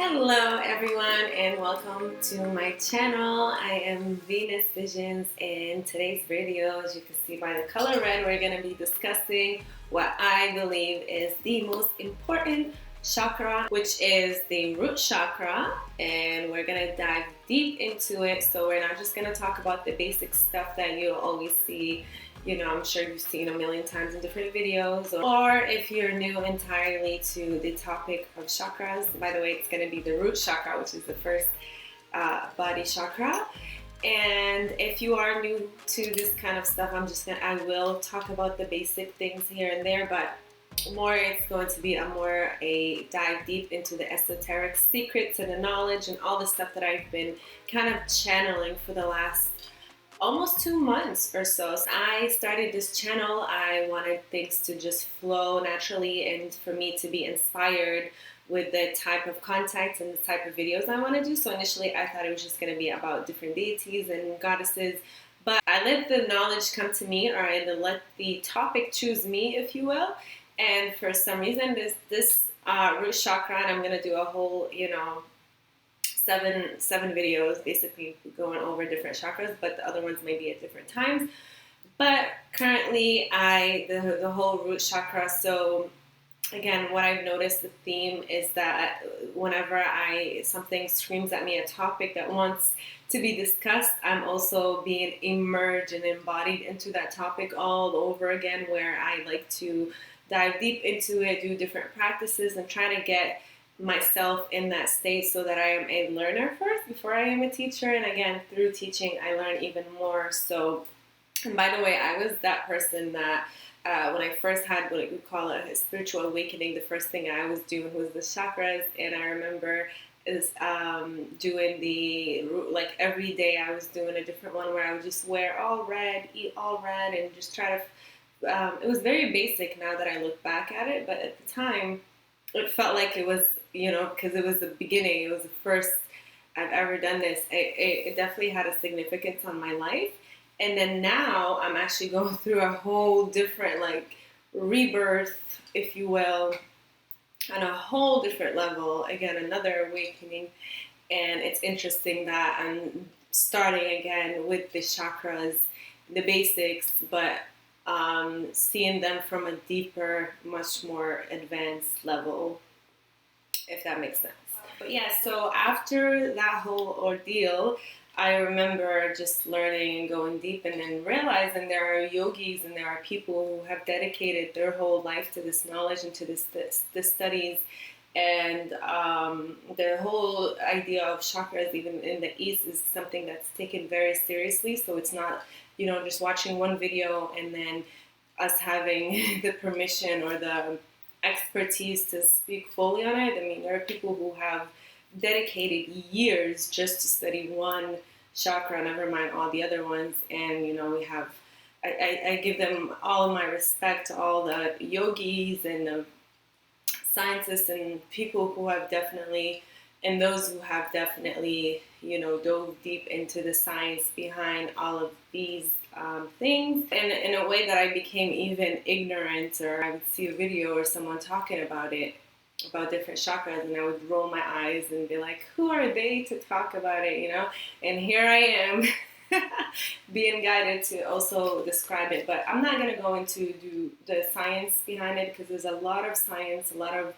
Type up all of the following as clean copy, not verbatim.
Hello everyone and welcome to my channel. I am Venus Visions. In today's video, as you can see by the color red, we're going to be discussing what I believe is the most important chakra, which is the root chakra, and we're going to dive deep into it. So we're not just going to talk about the basic stuff that you'll always see. I'm sure you've seen a million times in different videos, or if you're new entirely to the topic of chakras. By the way, it's going to be the root chakra, which is the first body chakra. And if you are new to this kind of stuff, I will talk about the basic things here and there, but it's going to be a dive deep into the esoteric secrets and the knowledge and all the stuff that I've been kind of channeling for the last almost 2 months or so. I started this channel. I wanted things to just flow naturally and for me to be inspired with the type of content and the type of videos I want to do. So initially I thought it was just going to be about different deities and goddesses, but I let the knowledge come to me, or I let the topic choose me, if you will. And for some reason this root chakra, and I'm going to do a whole, seven videos basically going over different chakras, but the other ones may be at different times. But currently the whole root chakra. So again, what I've noticed, the theme is that whenever something screams at me, a topic that wants to be discussed, I'm also being immersed and embodied into that topic all over again, where I like to dive deep into it, do different practices, and try to get myself in that state so that I am a learner first before I am a teacher. And again, through teaching, I learn even more. So, and by the way, I was that person that when I first had what we call a spiritual awakening, the first thing I was doing was the chakras. And I remember doing like every day I was doing a different one, where I would just wear all red, eat all red, and just try to, it was very basic now that I look back at it, but at the time it felt like it was, because it was the beginning, it was the first I've ever done this. It definitely had a significance on my life. And then now I'm actually going through a whole different, like, rebirth, if you will, on a whole different level. Again, another awakening. And it's interesting that I'm starting again with the chakras, the basics, but seeing them from a deeper, much more advanced level, if that makes sense. But yeah, so after that whole ordeal, I remember just learning and going deep, and then realizing there are yogis and there are people who have dedicated their whole life to this knowledge and to this studies. And the whole idea of chakras, even in the East, is something that's taken very seriously. So it's not, just watching one video and then us having the permission or the expertise to speak fully on it. I mean, there are people who have dedicated years just to study one chakra, never mind all the other ones. And I give them all of my respect, all the yogis and the scientists and people who have definitely, and those who have definitely, dove deep into the science behind all of these things. And in a way that I became even ignorant, or I would see a video or someone talking about it, about different chakras, and I would roll my eyes and be like, who are they to talk about it, And here I am being guided to also describe it. But I'm not going to go into the science behind it, because there's a lot of science, a lot of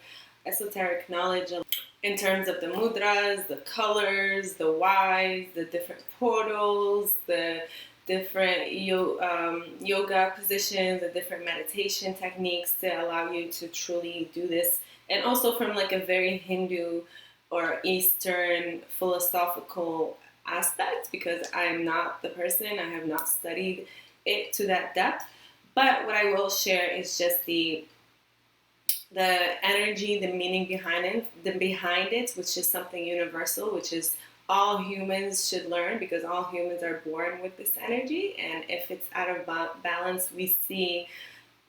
esoteric knowledge in terms of the mudras, the colors, the whys, the different portals, the different yoga positions, the different meditation techniques to allow you to truly do this. And also from like a very Hindu or Eastern philosophical aspect, because I am not the person, I have not studied it to that depth. But what I will share is just the energy, the meaning behind it, which is something universal, which is all humans should learn, because all humans are born with this energy. And if it's out of balance, we see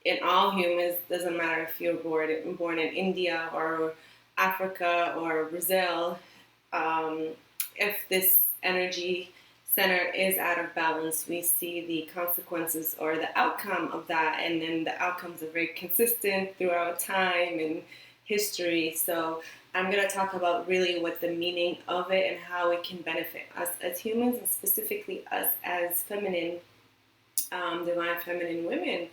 in all humans, doesn't matter if you're born in India or Africa or Brazil, if this energy center is out of balance, we see the consequences or the outcome of that. And then the outcomes are very consistent throughout time, and history. So I'm going to talk about really what the meaning of it and how it can benefit us as humans, and specifically us as feminine, divine feminine women,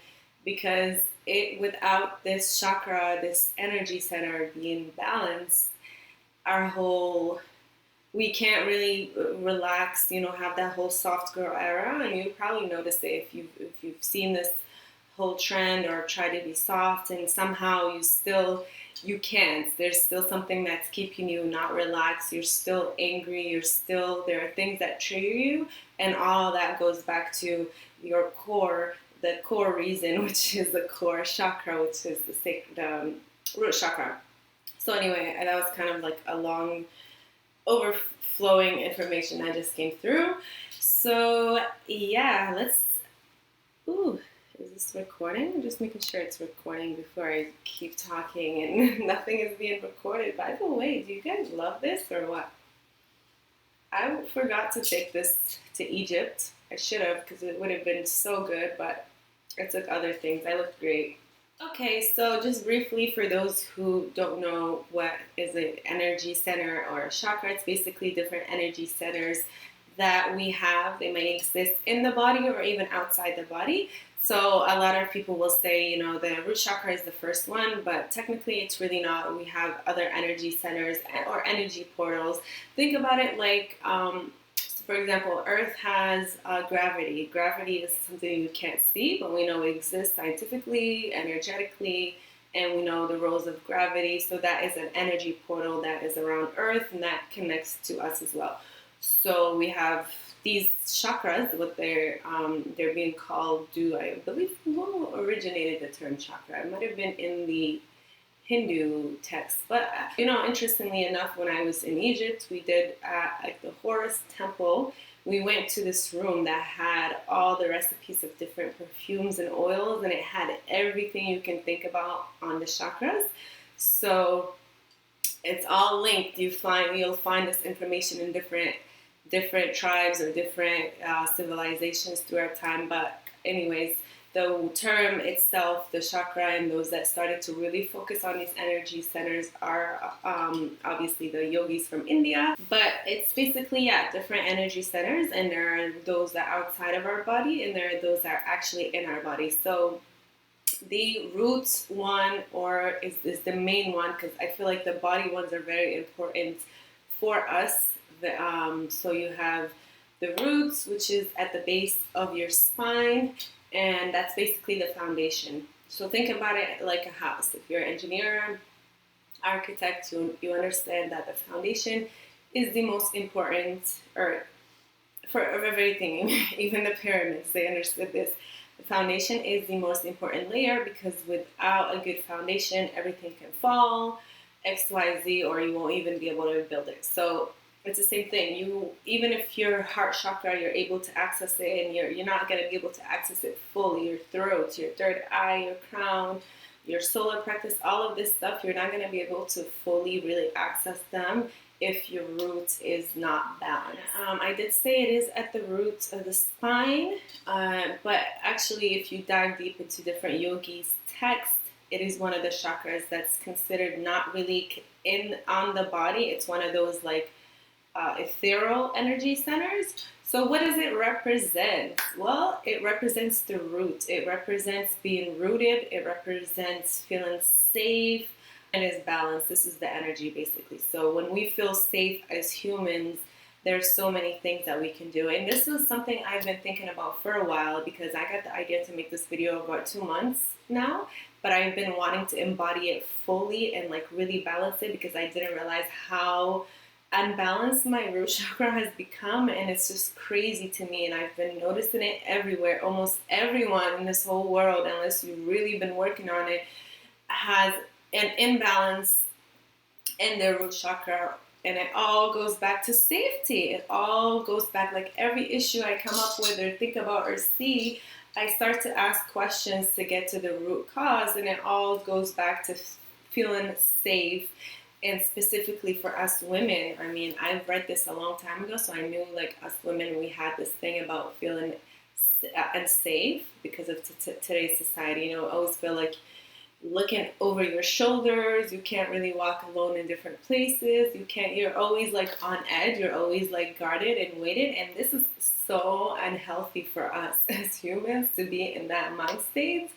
because it, without this chakra, this energy center being balanced, our whole, we can't really relax, have that whole soft girl era. And you probably noticed it if you've seen this whole trend or try to be soft, and somehow you can't. There's still something that's keeping you not relaxed. You're still angry. There are things that trigger you, and all that goes back to your core, the core reason, which is the core chakra, which is the root chakra. So anyway, that was kind of like a long overflowing information that just came through. So yeah, ooh, is this recording? I'm just making sure it's recording before I keep talking and nothing is being recorded. By the way, do you guys love this or what? I forgot to take this to Egypt. I should have, because it would have been so good, but I took other things. I looked great. Okay, so just briefly for those who don't know what is an energy center or a chakra, it's basically different energy centers that we have. They may exist in the body or even outside the body. So a lot of people will say, the root chakra is the first one, but technically it's really not. We have other energy centers or energy portals. Think about it like, for example, Earth has gravity. Gravity is something you can't see, but we know it exists scientifically, energetically, and we know the roles of gravity. So that is an energy portal that is around Earth, and that connects to us as well. So we have these chakras, what they're being called. I believe who originated the term chakra? It might have been in the Hindu text, but interestingly enough, when I was in Egypt, we did at the Horus Temple. We went to this room that had all the recipes of different perfumes and oils, and it had everything you can think about on the chakras. So it's all linked. You'll find this information in different tribes or different civilizations throughout time. But anyways, the term itself, the chakra, and those that started to really focus on these energy centers are obviously the yogis from India. But it's basically, different energy centers, and there are those that are outside of our body, and there are those that are actually in our body. So the root one is the main one, because I feel like the body ones are very important for us. So you have the roots, which is at the base of your spine, and that's basically the foundation. So think about it like a house. If you're an engineer, architect, you understand that the foundation is the most important, or for everything, even the pyramids, they understood this. The foundation is the most important layer, because without a good foundation, everything can fall, X, Y, Z, or you won't even be able to build it. So it's the same thing. Even if your heart chakra, you're able to access it, and you're not going to be able to access it fully. Your throat, your third eye, your crown, your solar practice, all of this stuff, you're not going to be able to fully really access them if your root is not balanced. I did say it is at the root of the spine, but actually if you dive deep into different yogis' texts, it is one of the chakras that's considered not really on the body. It's one of those like ethereal energy centers. So what does it represent? Well, it represents the root. It represents being rooted. It represents feeling safe and is balanced. This is the energy basically. So when we feel safe as humans, there's so many things that we can do. And this was something I've been thinking about for a while, because I got the idea to make this video about 2 months now, but I've been wanting to embody it fully and like really balance it, because I didn't realize how unbalanced my root chakra has become, and it's just crazy to me. And I've been noticing it everywhere. Almost everyone in this whole world, unless you've really been working on it, has an imbalance in their root chakra. And it all goes back to safety. It all goes back, like every issue I come up with or think about or see, I start to ask questions to get to the root cause, and it all goes back to feeling safe. And specifically for us women, I mean, I've read this a long time ago, so I knew like us women, we had this thing about feeling unsafe because of today's society. I always feel like looking over your shoulders. You can't really walk alone in different places. You're always like on edge. You're always like guarded and weighted. And this is so unhealthy for us as humans to be in that mind state.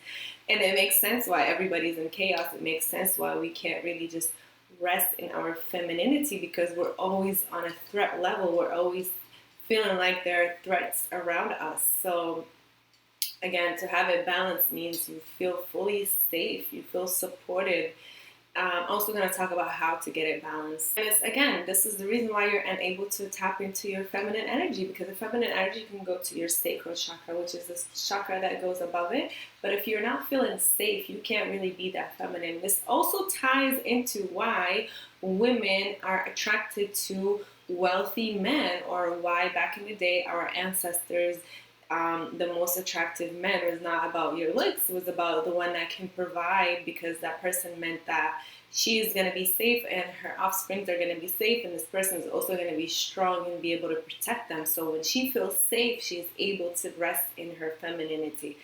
And it makes sense why everybody's in chaos. It makes sense why we can't really just rest in our femininity, because we're always on a threat level. We're always feeling like there are threats around us. So again, to have it balanced means you feel fully safe, you feel supported. I'm also going to talk about how to get it balanced. And again, this is the reason why you're unable to tap into your feminine energy, because the feminine energy can go to your sacral chakra, which is this chakra that goes above it. But if you're not feeling safe, you can't really be that feminine. This also ties into why women are attracted to wealthy men, or why back in the day our ancestors, the most attractive men was not about your looks, it was about the one that can provide, because that person meant that she is going to be safe and her offsprings are going to be safe, and this person is also going to be strong and be able to protect them. So when she feels safe, she is able to rest in her femininity.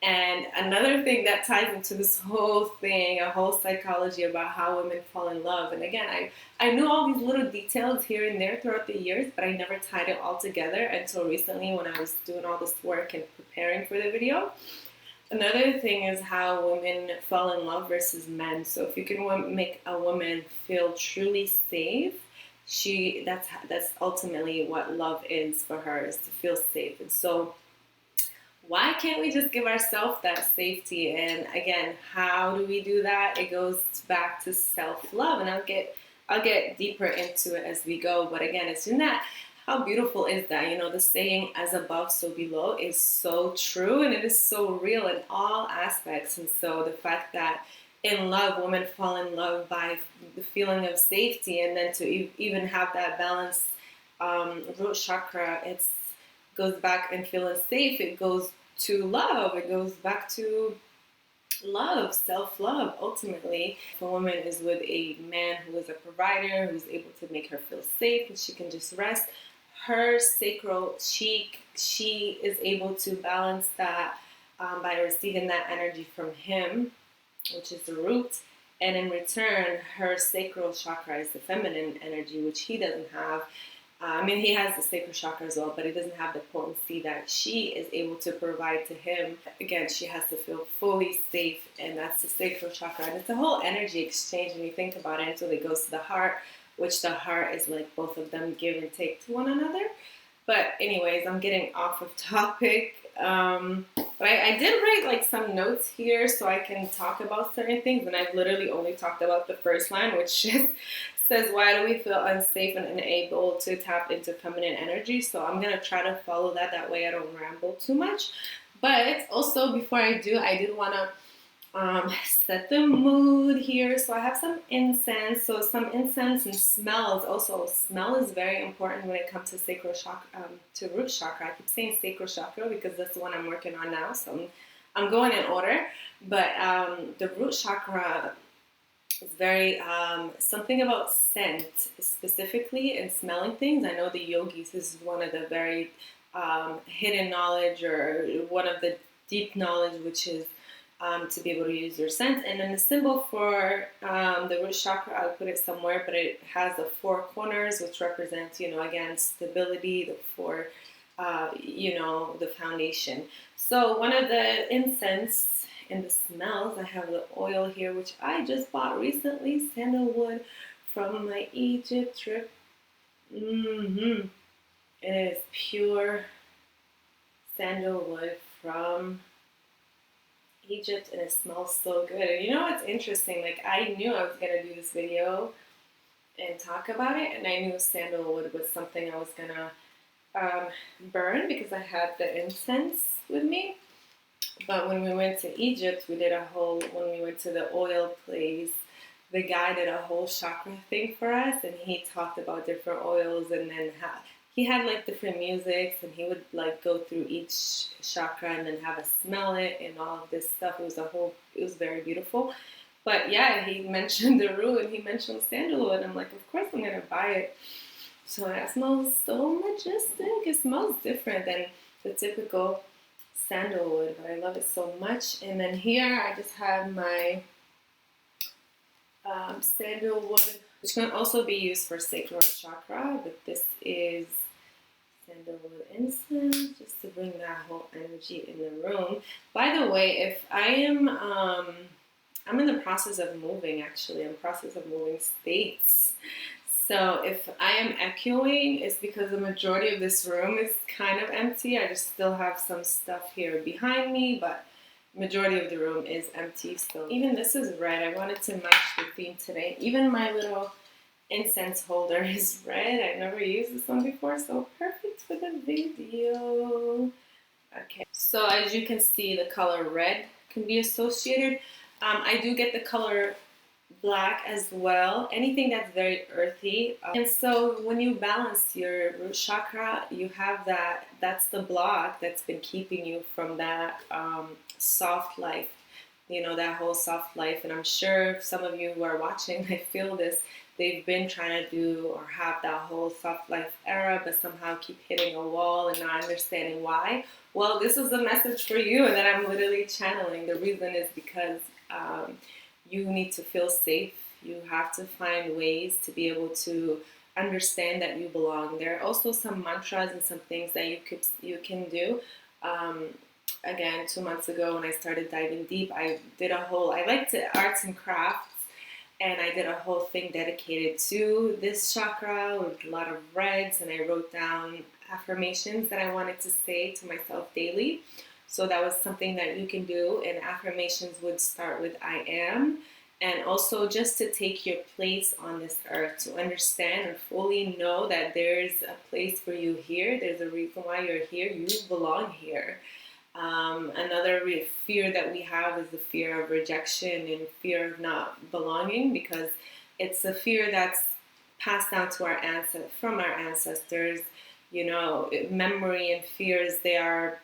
And another thing that ties into this whole thing, a whole psychology about how women fall in love. And again, I knew all these little details here and there throughout the years, but I never tied it all together until recently when I was doing all this work and preparing for the video. Another thing is how women fall in love versus men. So if you can make a woman feel truly safe, that's ultimately what love is for her, is to feel safe. And so why can't we just give ourselves that safety? And again, how do we do that? It goes back to self-love, and I'll get deeper into it as we go. But again, it's in that, how beautiful is that? You know, the saying "as above, so below" is so true, and it is so real in all aspects. And so the fact that in love, women fall in love by the feeling of safety, and then to even have that balanced root chakra, it's goes back and feeling safe. It goes to love. It goes back to love, self-love. Ultimately, if a woman is with a man who is a provider, who's able to make her feel safe and she can just rest, her sacral, she is able to balance that by receiving that energy from him, which is the root. And in return, her sacral chakra is the feminine energy, which he doesn't have. I mean, he has the sacral chakra as well, but he doesn't have the potency that she is able to provide to him. Again, she has to feel fully safe, and that's the sacral chakra. And it's a whole energy exchange when you think about it, until it goes to the heart, which the heart is like both of them give and take to one another. But anyways, I'm getting off of topic. But I did write like some notes here so I can talk about certain things, and I've literally only talked about the first line, which is says, why do we feel unsafe and unable to tap into feminine energy? So I'm going to try to follow that. That way I don't ramble too much. But also, before I do, I did want to set the mood here. So I have some incense. So some incense and smells. Also, smell is very important when it comes to sacral chakra, to root chakra. I keep saying sacral chakra because that's the one I'm working on now. So I'm going in order. But the root chakra, it's very, something about scent specifically and smelling things. I know the yogis, this is one of the very hidden knowledge, or one of the deep knowledge, which is to be able to use your scent. And then the symbol for the root chakra, I'll put it somewhere, but it has the four corners, which represents, you know, again, stability, the four, you know, the foundation. So one of the incense and the smells, I have the oil here, which I just bought recently, sandalwood from my Egypt trip. It is pure sandalwood from Egypt, and it smells so good. And you know what's interesting? Like, I knew I was gonna do this video and talk about it, and I knew sandalwood was something I was gonna burn because I had the incense with me. But when we went to Egypt, when we went to the oil place, the guy did a whole chakra thing for us, and he talked about different oils, and then he had like different musics, and he would like go through each chakra and then have us smell it and all of this stuff. It was very beautiful. But yeah, he mentioned the root and he mentioned sandalwood, and I'm like, of course I'm gonna buy it. So that smells so majestic. It smells different than the typical sandalwood, but I love it so much. And then here I just have my Sandalwood, which can also be used for sacral chakra, but this is sandalwood incense, just to bring that whole energy in the room. By the way, if I am, I'm in the process of moving, actually. I'm in the process of moving states. So if I am echoing, it's because the majority of this room is kind of empty. I just still have some stuff here behind me, but majority of the room is empty. So even this is red. I wanted to match the theme today. Even my little incense holder is red. I've never used this one before, so perfect for the video. Okay, so as you can see, the color red can be associated. I do get the color black as well, anything that's very earthy. And so when you balance your root chakra, you have that's the block that's been keeping you from that soft life, you know, that whole soft life. And I'm sure some of you who are watching, I feel this, they've been trying to do or have that whole soft life era, but somehow keep hitting a wall and not understanding why. Well, this is a message for you, and that I'm literally channeling. The reason is because you need to feel safe. You have to find ways to be able to understand that you belong. There are also some mantras and some things that you can do. Again, 2 months ago when I started diving deep, I like to arts and crafts, and I did a whole thing dedicated to this chakra with a lot of reds, and I wrote down affirmations that I wanted to say to myself daily. So that was something that you can do, and affirmations would start with I am, and also just to take your place on this earth, to understand and fully know that there's a place for you here. There's a reason why you're here. You belong here. Another fear that we have is the fear of rejection and fear of not belonging, because it's a fear that's passed down to from our ancestors. You know, memory and fears, they are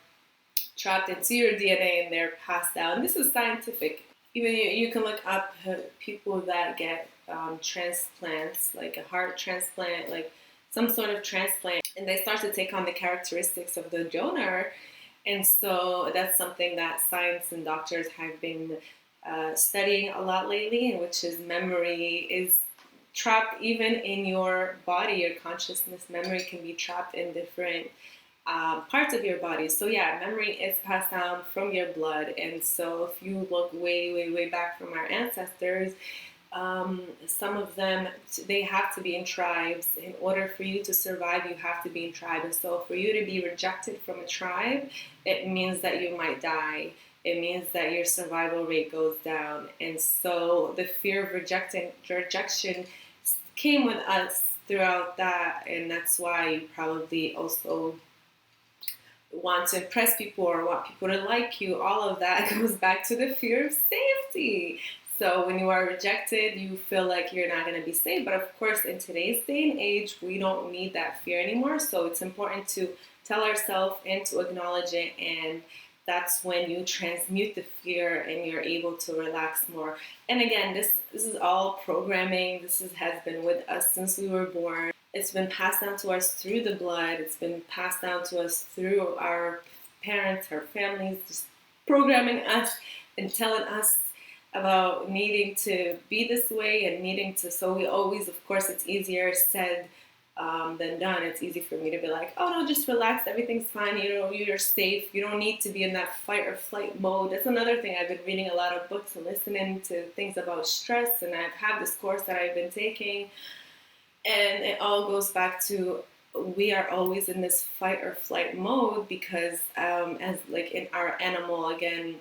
trapped into your DNA and they're passed down. This is scientific. Even you can look up people that get transplants, like a heart transplant, like some sort of transplant, and they start to take on the characteristics of the donor. And so that's something that science and doctors have been studying a lot lately, which is memory is trapped even in your body. Your consciousness memory can be trapped in different parts of your body. So yeah, memory is passed down from your blood. And so if you look way, way, way back from our ancestors, some of them, they have to be in tribes. In order for you to survive, you have to be in tribe. And so for you to be rejected from a tribe, it means that you might die. It means that your survival rate goes down. And so the fear of rejection came with us throughout that. And that's why you probably also want to impress people or want people to like you. All of that goes back to the fear of safety. So when you are rejected, you feel like you're not going to be safe. But of course, in today's day and age, we don't need that fear anymore. So it's important to tell ourselves and to acknowledge it. And that's when you transmute the fear and you're able to relax more. And again, this is all programming. Has been with us since we were born. It's been passed down to us through the blood. It's been passed down to us through our parents, our families, just programming us and telling us about needing to be this way and needing to, so we always, of course, it's easier said than done. It's easy for me to be like, oh no, just relax, everything's fine, you know, you're safe, you don't need to be in that fight or flight mode. That's another thing. I've been reading a lot of books and listening to things about stress, and I've had this course that I've been taking, and it all goes back to we are always in this fight or flight mode because as like in our animal, again,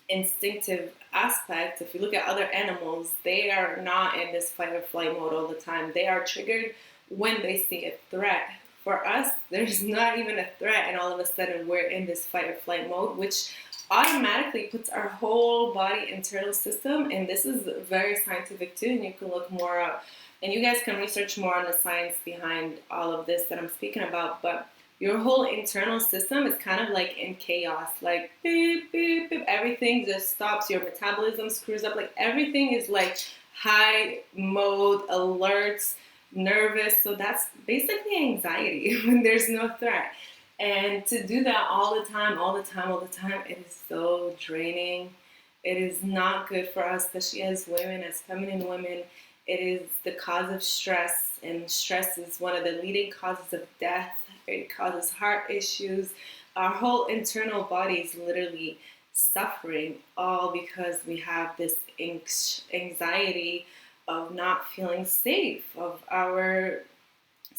instinctive aspect, if you look at other animals, they are not in this fight or flight mode all the time. They are triggered when they see a threat. For us, there's not even a threat, and all of a sudden we're in this fight or flight mode, which automatically puts our whole body internal system, and this is very scientific too, and you can look more up, and you guys can research more on the science behind all of this that I'm speaking about, but your whole internal system is kind of like in chaos, like beep, beep, beep. Everything just stops. Your metabolism screws up. Like everything is like high mode, alerts, nervous. So that's basically anxiety when there's no threat. And to do that all the time, it is so draining. It is not good for us, especially as women, as feminine women. It is the cause of stress, and stress is one of the leading causes of death. It causes heart issues. Our whole internal body is literally suffering, all because we have this anxiety of not feeling safe, of our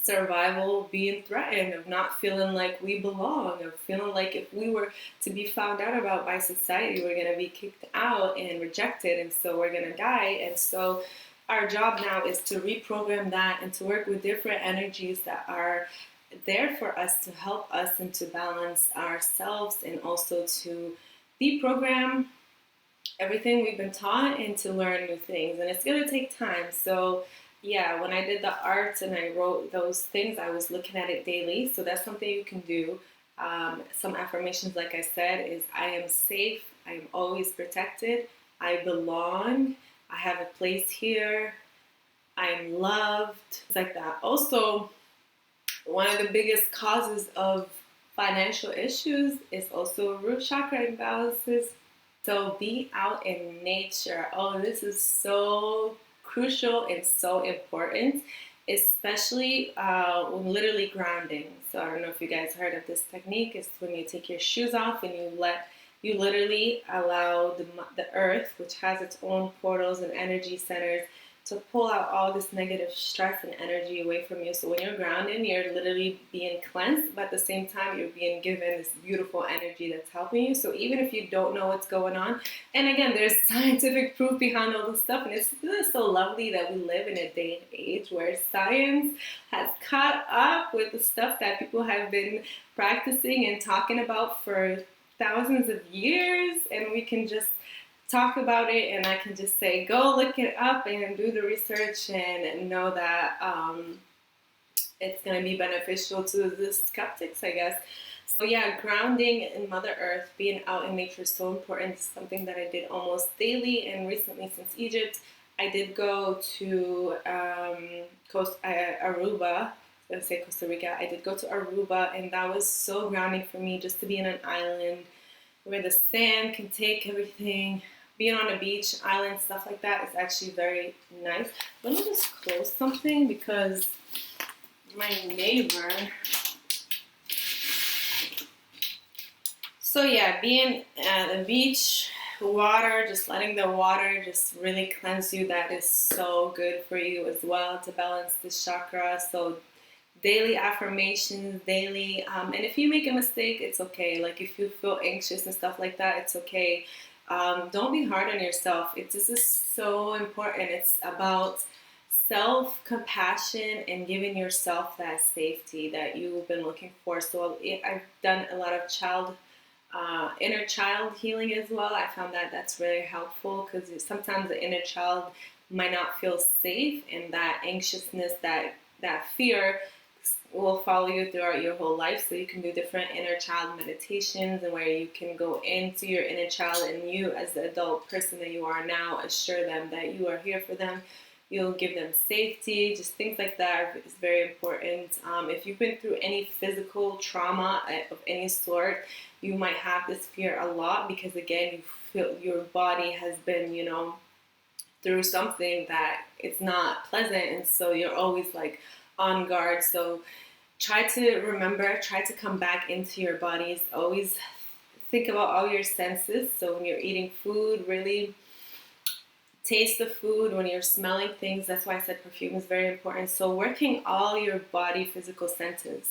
survival being threatened, of not feeling like we belong, of feeling like if we were to be found out about by society, we're going to be kicked out and rejected, and so we're going to die. And so our job now is to reprogram that and to work with different energies that are there for us to help us and to balance ourselves, and also to deprogram everything we've been taught and to learn new things. And it's going to take time. So yeah, when I did the art and I wrote those things, I was looking at it daily. So that's something you can do. Some affirmations, like I said, is I am safe, I am always protected, I belong, I have a place here, I am loved. It's like that. Also, one of the biggest causes of financial issues is also root chakra imbalances. So be out in nature. Oh, this is so crucial and so important, especially when literally grounding. So I don't know if you guys heard of this technique. It's when you take your shoes off and you literally allow the earth, which has its own portals and energy centers, to pull out all this negative stress and energy away from you. So when you're grounding, you're literally being cleansed, but at the same time, you're being given this beautiful energy that's helping you. So even if you don't know what's going on, and again, there's scientific proof behind all this stuff, and it's so lovely that we live in a day and age where science has caught up with the stuff that people have been practicing and talking about for thousands of years, and we can just talk about it, and I can just say, go look it up and do the research and know that it's going to be beneficial to the skeptics, I guess. So yeah, grounding in Mother Earth, being out in nature is so important. It's something that I did almost daily, and recently since Egypt, I did go to Aruba. I was going to say Costa Rica. I did go to Aruba, and that was so grounding for me, just to be in an island where the sand can take everything. Being on a beach, island, stuff like that is actually very nice. Let me just close something because my neighbor. So yeah, being at the beach, water, just letting the water just really cleanse you, that is so good for you as well to balance this chakra. So daily affirmations, daily, and if you make a mistake, it's okay. Like if you feel anxious and stuff like that, it's okay. Don't be hard on yourself. This is so important. It's about self-compassion and giving yourself that safety that you've been looking for. So I've done a lot of inner child healing as well. I found that that's really helpful because sometimes the inner child might not feel safe, and that anxiousness, that fear will follow you throughout your whole life. So you can do different inner child meditations, and where you can go into your inner child, and you, as the adult person that you are now, assure them that you are here for them. You'll give them safety, just things like that is very important. If you've been through any physical trauma of any sort, you might have this fear a lot because, again, you feel your body has been, through something that it's not pleasant, and so you're always like on guard. So try to come back into your bodies. Always think about all your senses. So when you're eating food, really taste the food. When you're smelling things, that's why I said perfume is very important. So working all your body physical senses.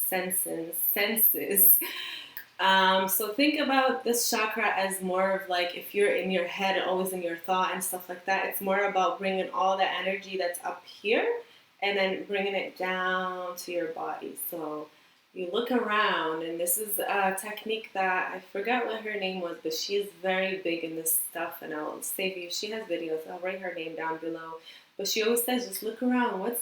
So think about this chakra as more of like, if you're in your head, always in your thought and stuff like that, it's more about bringing all the energy that's up here and then bringing it down to your body. So you look around, and this is a technique that I forgot what her name was, but she is very big in this stuff, and I'll save you. She has videos. I'll write her name down below. But she always says, just look around.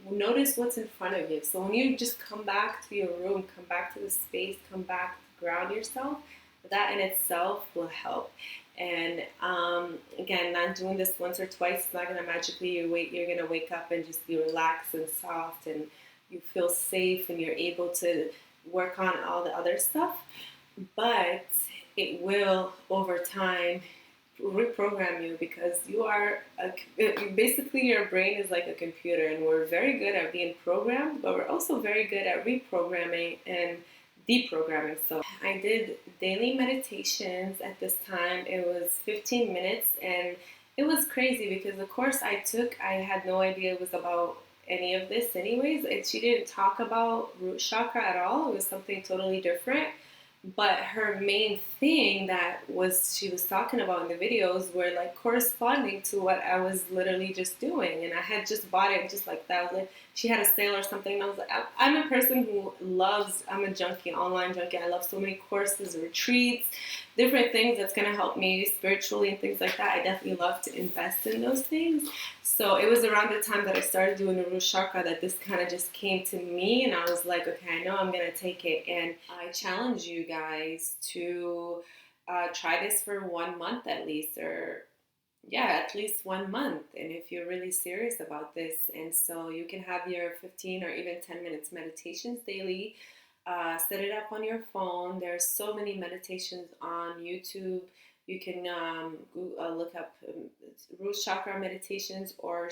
Notice what's in front of you. So when you just come back to your room, come back to the space, come back to ground yourself, that in itself will help. And again, not doing this once or twice is not going to magically, you're going to wake up and just be relaxed and soft, and you feel safe, and you're able to work on all the other stuff. But it will, over time, reprogram you, because you are basically your brain is like a computer, and we're very good at being programmed, but we're also very good at reprogramming and deprogramming. So I did daily meditations at this time. It was 15 minutes, and it was crazy because the course I took, I had no idea it was about any of this anyways. She didn't talk about root chakra at all. It was something totally different. But her main thing that was she was talking about in the videos were like corresponding to what I was literally just doing, and I had just bought it just like that. I was like, she had a sale or something, and I was like, I'm a person who loves. I'm a junkie, online junkie. I love so many courses, retreats, different things that's gonna help me spiritually and things like that. I definitely love to invest in those things. So it was around the time that I started doing the root chakra that this kind of just came to me, and I was like, okay, I know I'm gonna take it, and I challenge you guys to try this for 1 month at least, or yeah, at least 1 month. And if you're really serious about this, and so you can have your 15 or even 10 minutes meditations daily. Set it up on your phone. There's so many meditations on YouTube. You can look up root chakra meditations, or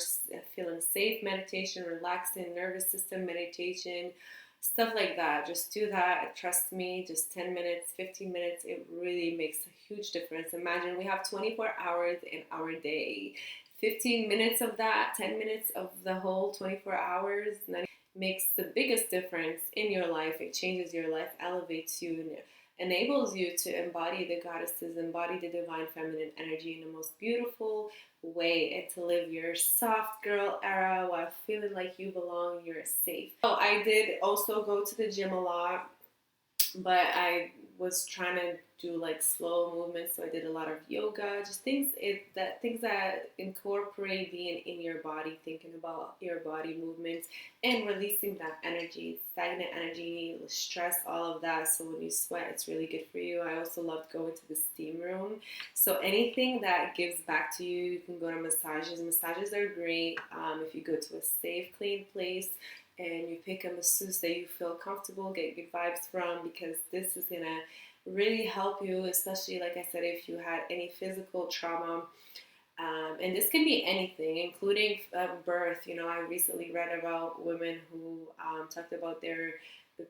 feeling safe meditation, relaxing nervous system meditation, stuff like that. Just do that. Trust me, just 10 minutes, 15 minutes, it really makes a huge difference. Imagine we have 24 hours in our day. 15 minutes of that, 10 minutes of the whole 24 hours, makes the biggest difference in your life. It changes your life, elevates you, and enables you to embody the goddesses, embody the divine feminine energy in the most beautiful way, and to live your soft girl era while feeling like you belong, you're safe. So I did also go to the gym a lot, but I was trying to do like slow movements, so I did a lot of yoga, just things that incorporate being in your body, thinking about your body movements, and releasing that energy, stagnant energy, stress, all of that. So when you sweat, it's really good for you. I also loved going to the steam room. So anything that gives back to you, you can go to massages. Massages are great if you go to a safe, clean place, and you pick a masseuse that you feel comfortable, get good vibes from, because this is going to really help you, especially, like I said, if you had any physical trauma. And this can be anything, including birth. You know, I recently read about women who talked about their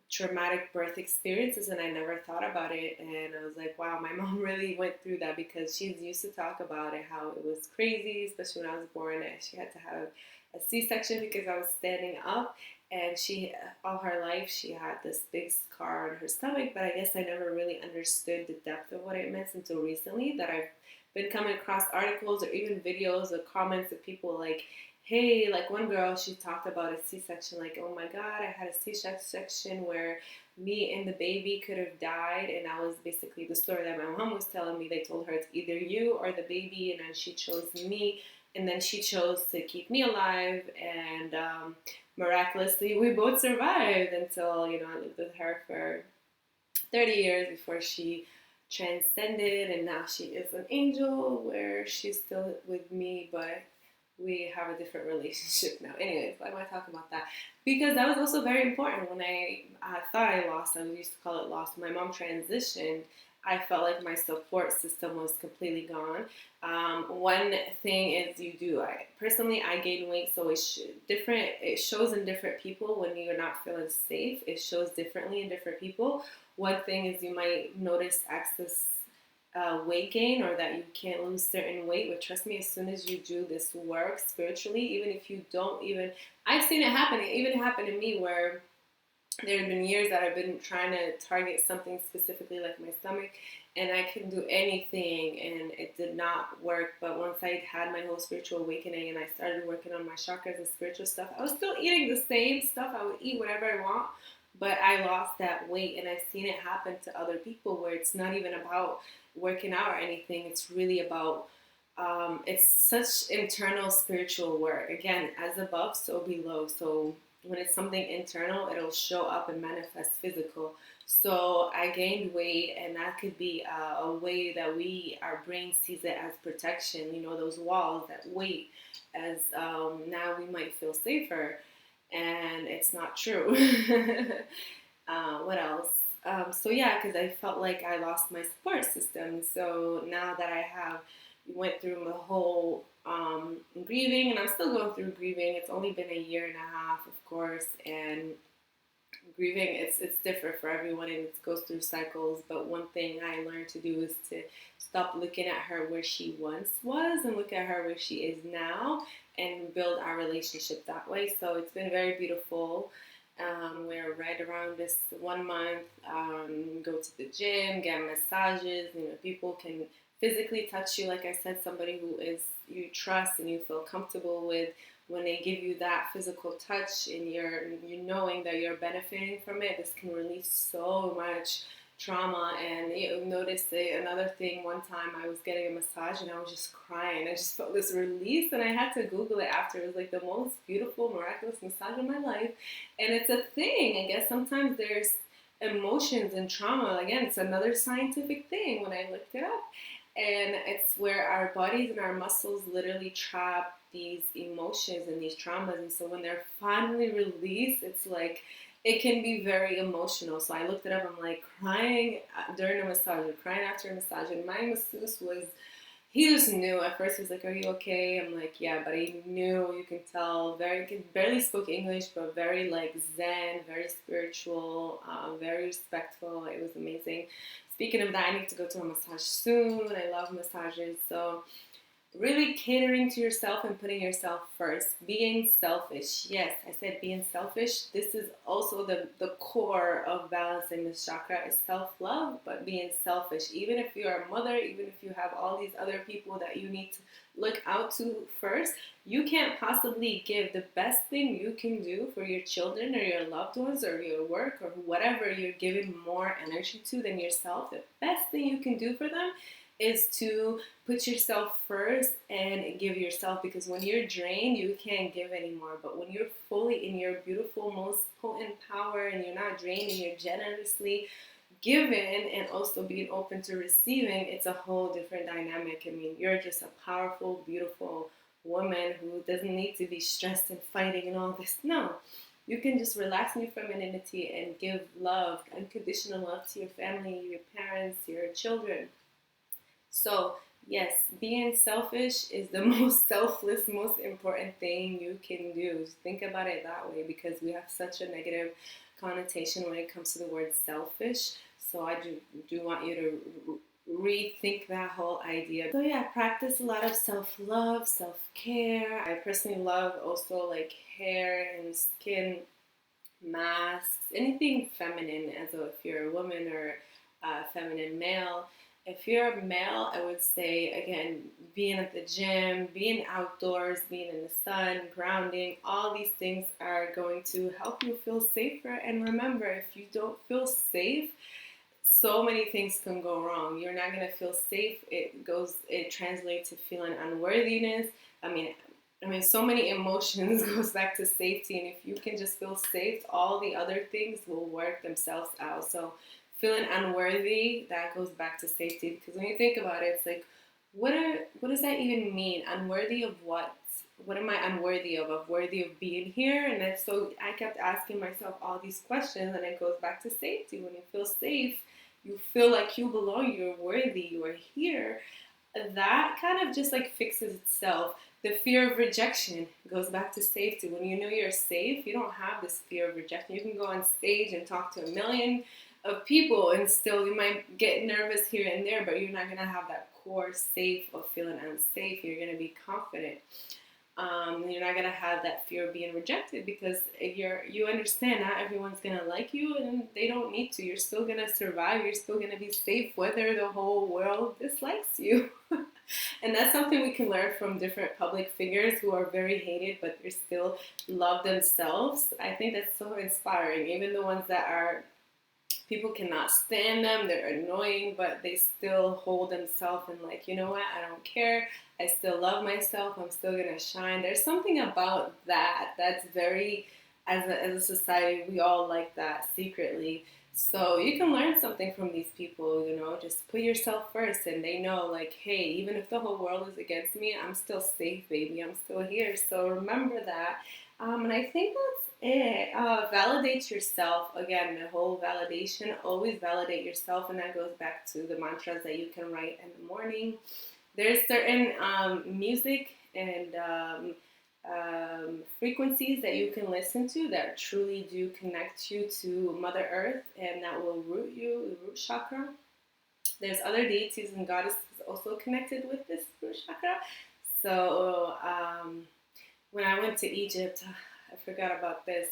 traumatic birth experiences, and I never thought about it. And I was like, wow, my mom really went through that, because she's used to talk about it, how it was crazy, especially when I was born, and she had to have a C-section because I was standing up. And she, all her life, she had this big scar on her stomach, but I guess I never really understood the depth of what it meant until recently, that I've been coming across articles or even videos or comments of people like, hey, like one girl, she talked about a C-section, like, oh my God, I had a C-section where me and the baby could have died. And that was basically the story that my mom was telling me. They told her it's either you or the baby, and then she chose me, and then she chose to keep me alive, and miraculously we both survived until, you know, I lived with her for 30 years before she transcended, and now she is an angel, where she's still with me, but we have a different relationship now. Anyways, why am I talking about that? Because that was also very important. When I thought I lost, I used to call it lost. When my mom transitioned, I felt like my support system was completely gone. One thing is I gain weight, so it's different. It shows in different people. When you're not feeling safe, it shows differently in different people. One thing is you might notice excess weight gain, or that you can't lose certain weight. But trust me, as soon as you do this work spiritually, even if you don't even, I've seen it happen. It even happened to me where there have been years that I've been trying to target something specifically, like my stomach, and I couldn't do anything, and it did not work. But once I had my whole spiritual awakening and I started working on my chakras and spiritual stuff, I was still eating the same stuff. I would eat whatever I want, but I lost that weight. And I've seen it happen to other people, where it's not even about working out or anything. It's really about it's such internal spiritual work. Again, as above, so below. So when it's something internal, it'll show up and manifest physical. So I gained weight, and that could be a way that our brain sees it as protection. You know, those walls, that weight, as now we might feel safer, and it's not true. What else? So yeah, because I felt like I lost my support system. So now that I have, went through the whole grieving, and I'm still going through grieving. It's only been a year and a half, of course, and grieving, it's different for everyone, and it goes through cycles. But one thing I learned to do is to stop looking at her where she once was and look at her where she is now, and build our relationship that way. So it's been very beautiful. We're right around this 1 month. Go to the gym, get massages. People can physically touch you. Like I said, somebody who is you trust and you feel comfortable with, when they give you that physical touch and you knowing that you're benefiting from it, this can release so much trauma. And you notice another thing, one time I was getting a massage and I was just crying. I just felt this release, and I had to Google it after. It was like the most beautiful, miraculous massage of my life. And it's a thing. I guess sometimes there's emotions and trauma. Again, it's another scientific thing when I looked it up. And it's where our bodies and our muscles literally trap these emotions and these traumas. And so when they're finally released, it's like it can be very emotional. So I looked it up. I'm like crying during a massage or crying after a massage. And my masseuse he just knew. At first he was like, "Are you okay?" I'm like, "Yeah," but he knew. You can tell. Barely spoke English, but very like Zen, very spiritual, very respectful. It was amazing. Speaking of that, I need to go to a massage soon. I love massages. So really catering to yourself and putting yourself first. Being selfish. Yes, I said being selfish. This is also the core of balancing this chakra, is self-love, but being selfish. Even if you're a mother, even if you have all these other people that you need to look out to first, you can't possibly give the best thing you can do for your children or your loved ones or your work or whatever you're giving more energy to than yourself. The best thing you can do for them is to put yourself first and give yourself, because when you're drained, you can't give anymore. But when you're fully in your beautiful, most potent power, and you're not drained and you're generously giving and also being open to receiving, it's a whole different dynamic. I mean, you're just a powerful, beautiful woman who doesn't need to be stressed and fighting and all this. No. You can just relax in your femininity and give love, unconditional love to your family, your parents, your children. So, yes, being selfish is the most selfless, most important thing you can do. Think about it that way, because we have such a negative connotation when it comes to the word selfish. So, I do want you to rethink that whole idea. So, yeah, practice a lot of self love, self care. I personally love also like hair and skin masks, anything feminine, as though if you're a woman or a feminine male. If you're a male, I would say, again, being at the gym, being outdoors, being in the sun, grounding, all these things are going to help you feel safer. And remember, if you don't feel safe, so many things can go wrong. You're not going to feel safe. It translates to feeling unworthiness. I mean, so many emotions goes back to safety, and if you can just feel safe, all the other things will work themselves out. So feeling unworthy, that goes back to safety, because when you think about it, it's like, what does that even mean? Unworthy of what? What am I unworthy of? Of worthy of being here? And that's so I kept asking myself all these questions, and it goes back to safety. When you feel safe, you feel like you belong, you're worthy, you are here. That kind of just like fixes itself. The fear of rejection goes back to safety. When you know you're safe, you don't have this fear of rejection. You can go on stage and talk to a million of people, and still you might get nervous here and there, but you're not going to have that core safe of feeling unsafe. You're going to be confident. You're not gonna have that fear of being rejected, because you understand not everyone's gonna like you, and they don't need to. You're still gonna survive. You're still gonna be safe whether the whole world dislikes you. And that's something we can learn from different public figures who are very hated, but they still love themselves. I think that's so inspiring. Even the ones that are people cannot stand them, they're annoying, but they still hold themselves and like, you know what, I don't care, I still love myself, I'm still gonna shine. There's something about that that's very, as a society, we all like that secretly. So you can learn something from these people, just put yourself first, and they know like, hey, even if the whole world is against me, I'm still safe, baby, I'm still here. So remember that. And I think that's it. Validate yourself. Again, the whole validation, always validate yourself. And that goes back to the mantras that you can write in the morning. there's certain music and frequencies that you can listen to that truly do connect you to Mother Earth, and that will root you, the root chakra. There's other deities and goddesses also connected with this root chakra. So when I went to Egypt, I forgot about this.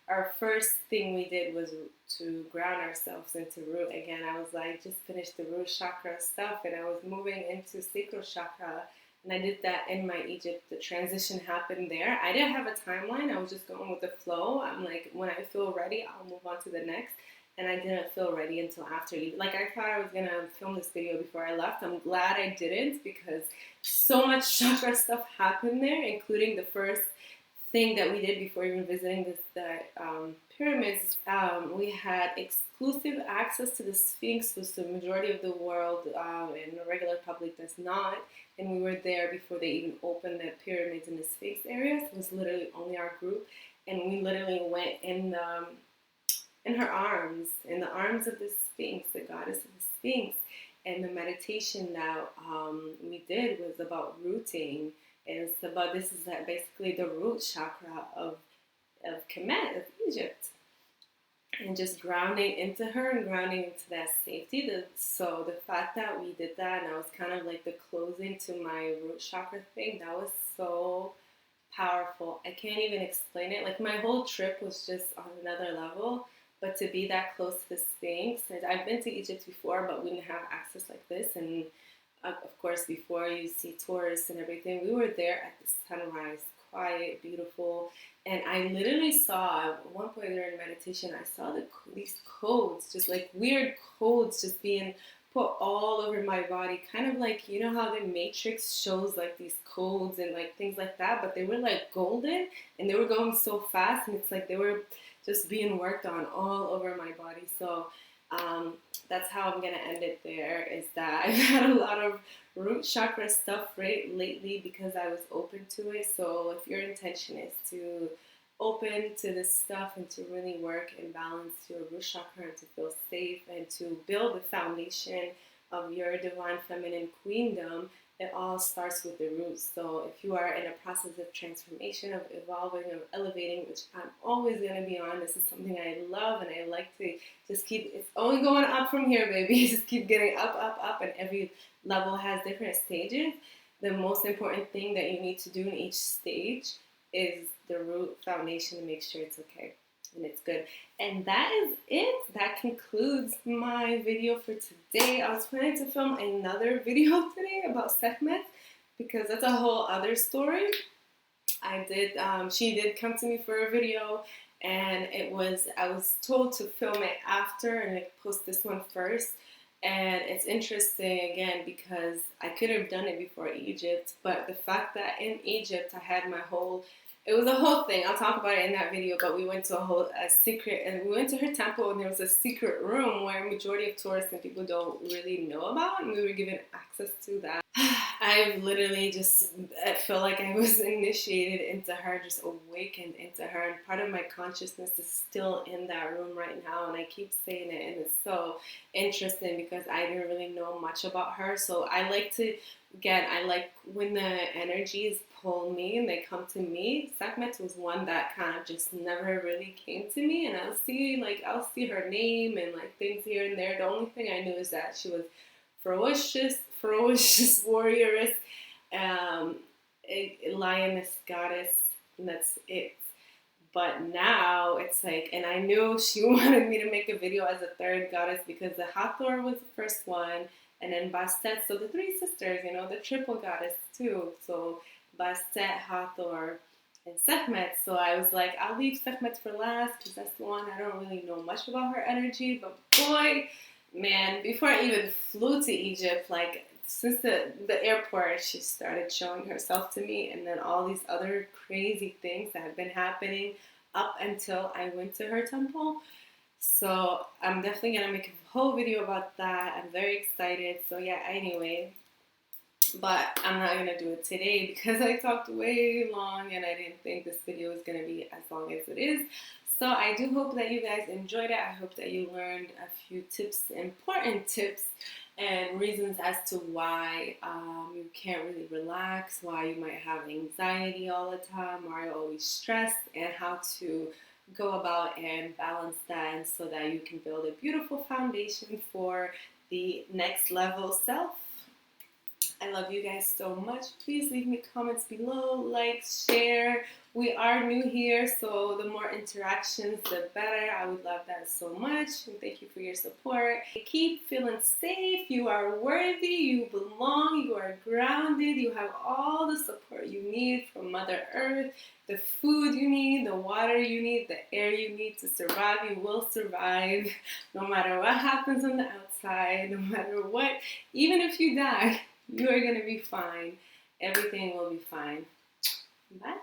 Our first thing we did was to ground ourselves into root again. I was like, just finished the root chakra stuff, and I was moving into sacral chakra, and I did that in my Egypt. The transition happened there. I didn't have a timeline. I was just going with the flow. I'm like, when I feel ready, I'll move on to the next. And I didn't feel ready until after. Like, I thought I was gonna film this video before I left. I'm glad I didn't, because so much chakra stuff happened there, including the first thing that we did before even visiting the pyramids. We had exclusive access to the Sphinx, which the majority of the world and the regular public does not. And we were there before they even opened the pyramids in the Sphinx area. So it was literally only our group, and we literally went in her arms, in the arms of the Sphinx, the goddess of the Sphinx. And the meditation that we did was about rooting. It's about, this is basically the root chakra of Kemet, of Egypt. And just grounding into her and grounding into that safety. So the fact that we did that, and I was kind of like the closing to my root chakra thing, that was so powerful. I can't even explain it. Like, my whole trip was just on another level. But to be that close to the Sphinx, I've been to Egypt before, but we didn't have access like this. And of course, before you see tourists and everything, we were there at the sunrise, quiet, beautiful. And I literally saw, at one point during meditation, I saw these codes, just like weird codes just being put all over my body. Kind of like, you know how the Matrix shows like these codes and like things like that, but they were like golden and they were going so fast, and it's like they were just being worked on all over my body. So that's how I'm going to end it there, is that I've had a lot of root chakra stuff lately because I was open to it. So if your intention is to open to this stuff and to really work and balance your root chakra and to feel safe and to build the foundation of your divine feminine queendom, it all starts with the roots. So if you are in a process of transformation, of evolving, of elevating, which I'm always going to be on, this is something I love, and I like to just keep, it's only going up from here, baby. Just keep getting up, up, up, and every level has different stages. The most important thing that you need to do in each stage is the root foundation to make sure it's okay and it's good. And that is it. That concludes my video for today. I was planning to film another video today about Sekhmet, because that's a whole other story. She did come to me for a video, and I was told to film it after and like post this one first. And it's interesting again because I could have done it before Egypt, but the fact that in Egypt I had it was a whole thing. I'll talk about it in that video, but we went to we went to her temple, and there was a secret room where a majority of tourists and people don't really know about, and we were given access to that. I've literally I feel like I was initiated into her, just awakened into her, and part of my consciousness is still in that room right now, and I keep saying it, and it's so interesting because I didn't really know much about her. So I like when the energies pull me and they come to me. Sekhmet was one that kind of just never really came to me, and I'll see her name and like things here and there. The only thing I knew is that she was ferocious warrioress, a lioness goddess, and that's it. But now it's like, and I knew she wanted me to make a video as a third goddess because the Hathor was the first one, and then Bastet, so the three sisters, the triple goddess too. So Bastet, Hathor, and Sekhmet. So I was like, I'll leave Sekhmet for last because that's the one I don't really know much about her energy. But boy, man, before I even flew to Egypt, like since the airport, she started showing herself to me, and then all these other crazy things that have been happening up until I went to her temple. So I'm definitely going to make a whole video about that. I'm very excited. So yeah, anyway, but I'm not going to do it today because I talked way long and I didn't think this video was going to be as long as it is. So I do hope that you guys enjoyed it. I hope that you learned a few tips, important tips, and reasons as to why you can't really relax, why you might have anxiety all the time, why you're always stressed, and how to go about and balance that, and so that you can build a beautiful foundation for the next level self. I love you guys so much. Please leave me comments below, like, share. We are new here, so the more interactions, the better. I would love that so much. And thank you for your support. Keep feeling safe. You are worthy. You belong. You are grounded. You have all the support you need from Mother Earth, the food you need, the water you need, the air you need to survive. You will survive no matter what happens on the outside, no matter what. Even if you die, you are going to be fine. Everything will be fine. Bye.